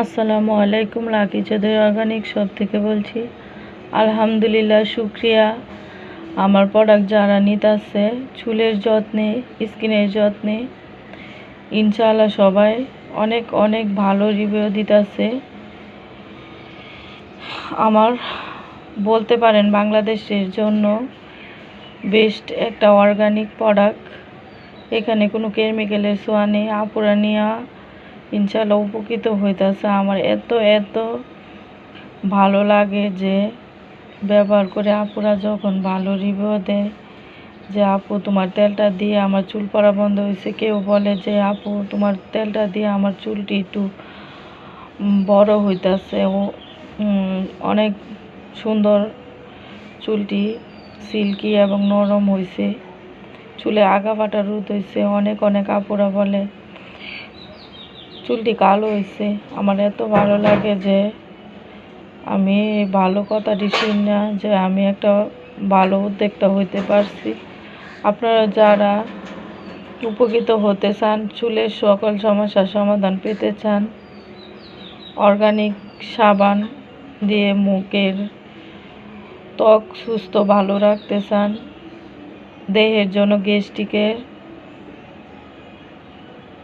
আসসালামু আলাইকুম, lucky Chowdhury organic shop থেকে বলছি। আলহামদুলিল্লাহ, শুক্রিয়া। আমার প্রোডাক্ট যারা নিতেছে চুলের যত্নে, স্কিনের যত্নে, ইনশাআল্লাহ সবাই অনেক অনেক ভালো রিভিউ দিতেছে। আমার বলতে পারেন বাংলাদেশের জন্য বেস্ট একটা অর্গানিক প্রোডাক্ট। এখানে কোনো কেমিক্যালের ছোঁয়া নেই। আপুরা নিয়া ইনশাআল্লাহ উপকৃত হইতেছে। আমার এত এত ভালো লাগে যে ব্যবহার করে আপুরা যখন ভালো রিভিউ দেয় যে আপু তোমার তেলটা দিয়ে আমার চুল পড়া বন্ধ হয়েছে, কেউ বলে যে আপু তোমার তেলটা দিয়ে আমার চুলটি একটু বড় হইতেছে, ও অনেক সুন্দর, চুলটি সিল্কি এবং নরম হয়েছে, চুলে আগা ফাটা রোদ হয়েছে। অনেক অনেক আপুরা বলে চুলটি কালো হয়েছে। আমার এত ভালো লাগে যে আমি ভালো কথাটি শুনি না যে আমি একটা ভালো উদ্যোক্তা হইতে পারছি। আপনারা যারা উপকৃত হতে চান, চুলের সকল সমস্যার সমাধান পেতে চান, অর্গানিক সাবান দিয়ে মুখের ত্বক সুস্থ ভালো রাখতে চান, দেহের জন্য গ্যাস্ট্রিকের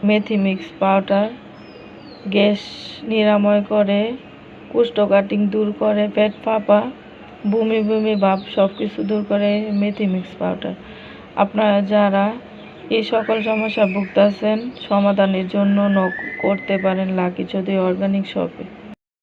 মেথি মিক্স পাউডার গ্যাস নিরাময় করে, কোষ্ঠকাঠিন্য দূর করে, পেট ফাঁপা, বমি বমি ভাব সব কিছু দূর করে মেথি মিক্স পাউডার। আপনারা যারা এই সকল সমস্যা ভুগতেছেন, সমাধানের জন্য নক করতে পারেন লাকি চৌধুরী অর্গানিক শপে।